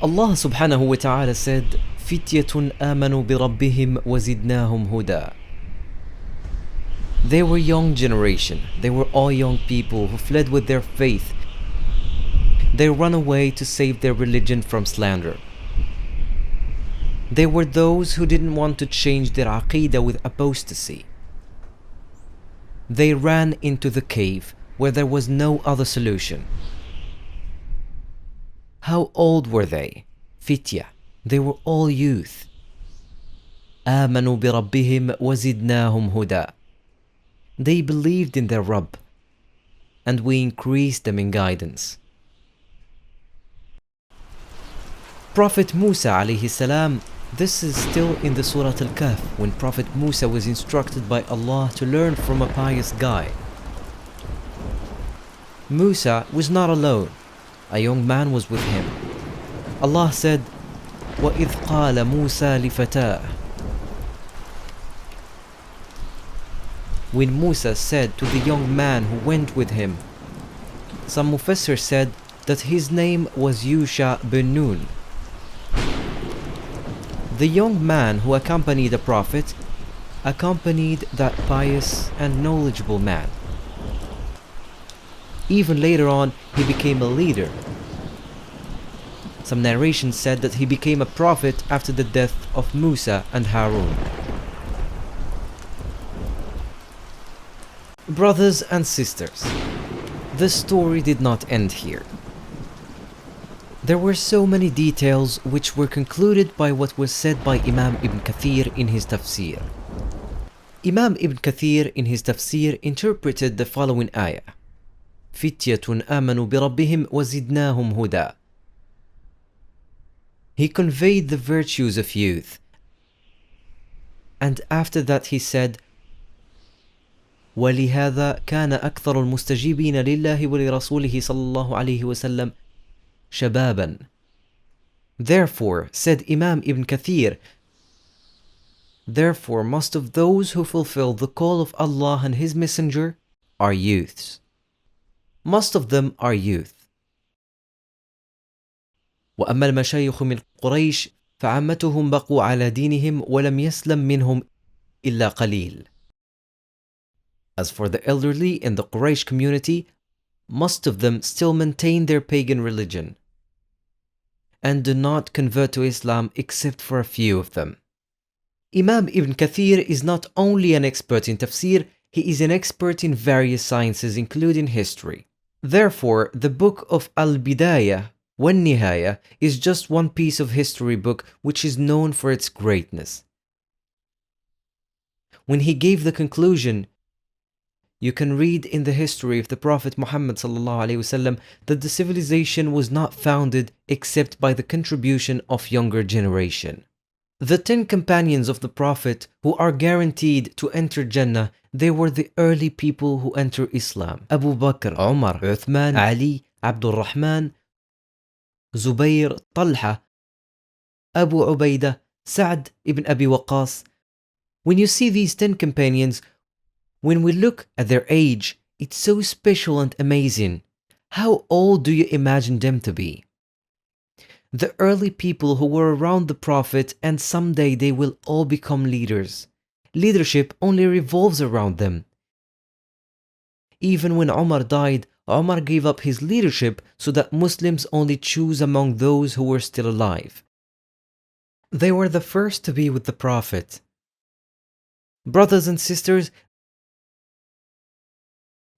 Allah subhanahu wa ta'ala said, فِتْيَةٌ آمَنُوا بِرَبِّهِمْ وَزِدْنَاهُمْ هُدًى. They were young generation. They were all young people who fled with their faith. They ran away to save their religion from slander. They were those who didn't want to change their aqidah with apostasy. They ran into the cave where there was no other solution. How old were they? Fitya. They were all youth. آمنوا بربهم وزدناهم هدى. They believed in their Rabb, and we increased them in guidance. Prophet Musa alayhi salam, this is still in the Surah Al-Kahf, when Prophet Musa was instructed by Allah to learn from a pious guy. Musa was not alone. A young man was with him. Allah said, وَإِذْ قَالَ مُوسَى لِفَتَاهُ. When Musa said to the young man who went with him, some Mufassir said that his name was Yusha bin Nun. The young man who accompanied the Prophet accompanied that pious and knowledgeable man. Even later on, he became a leader. Some narrations said that he became a prophet after the death of Musa and Harun. Brothers and sisters, the story did not end here. There were so many details which were concluded by what was said by Imam Ibn Kathir in his tafsir. Imam Ibn Kathir in his tafsir interpreted the following ayah: فِتْيَةٌ آمَنُوا بِرَبِّهِمْ وَزِدْنَاهُمْ هُدًى. He conveyed the virtues of youth, and after that he said, وَلِهَذَا كَانَ أَكْثَرُ الْمُسْتَجِيبِينَ لِلَّهِ وَلِرَسُولِهِ صَلَّى اللَّهُ عَلَيْهِ وَسَلَّمَ شَبَابًا. Therefore, said Imam Ibn Kathir, therefore most of those who fulfill the call of Allah and His Messenger are youths. Most of them are youth. وأما المشايخ من قريش فعامتهم بقوا على دينهم ولم يسلم منهم إلا قليل. As for the elderly in the Quraysh community, most of them still maintain their pagan religion and do not convert to Islam except for a few of them. Imam Ibn Kathir is not only an expert in tafsir, he is an expert in various sciences including history. Therefore, the book of Al-Bidayah وَالنِّهَايَةِ is just one piece of history book which is known for its greatness. When he gave the conclusion, you can read in the history of the Prophet Muhammad ﷺ that the civilization was not founded except by the contribution of younger generation. The 10 companions of the Prophet who are guaranteed to enter Jannah, they were the early people who enter Islam. Abu Bakr, Umar, Uthman, Ali, Abdul Rahman, Zubayr, Talha, Abu Ubaidah, Sa'd ibn Abi Waqqas. When you see these 10 companions, when we look at their age, it's so special and amazing. How old do you imagine them to be? The early people who were around the Prophet, and someday they will all become leaders. Leadership only revolves around them. Even when Umar died, Umar gave up his leadership so that Muslims only choose among those who were still alive. They were the first to be with the Prophet. Brothers and sisters,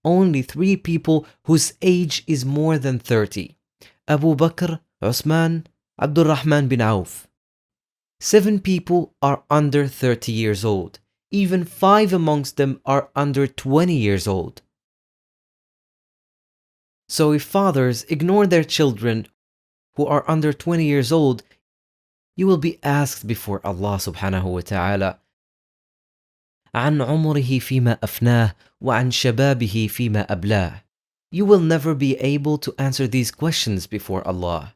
only 3 people whose age is more than 30. Abu Bakr, Uthman, Abdul Rahman bin Auf. 7 people are under 30 years old. Even 5 amongst them are under 20 years old. So if fathers ignore their children who are under 20 years old, you will be asked before Allah subhanahu wa ta'ala, عن عمره فيما أفناه وعن شبابه فيما أبلاه. You will never be able to answer these questions before Allah.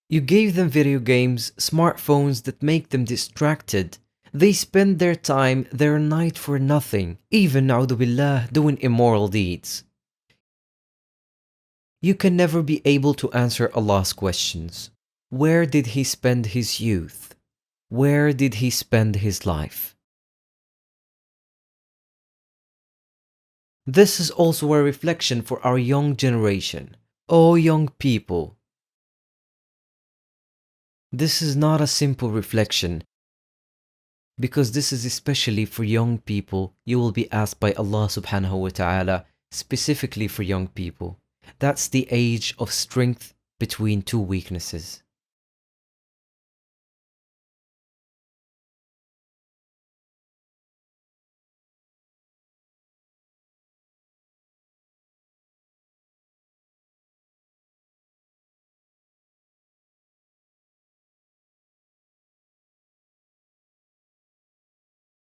You gave them video games, smartphones that make them distracted. They spend their time, their night for nothing, even na'udhu billah, doing immoral deeds. You can never be able to answer Allah's questions. Where did he spend his youth? Where did he spend his life? This is also a reflection for our young generation. Oh, young people! This is not a simple reflection, because this is especially for young people. You will be asked by Allah subhanahu wa ta'ala specifically for young people. That's the age of strength between two weaknesses.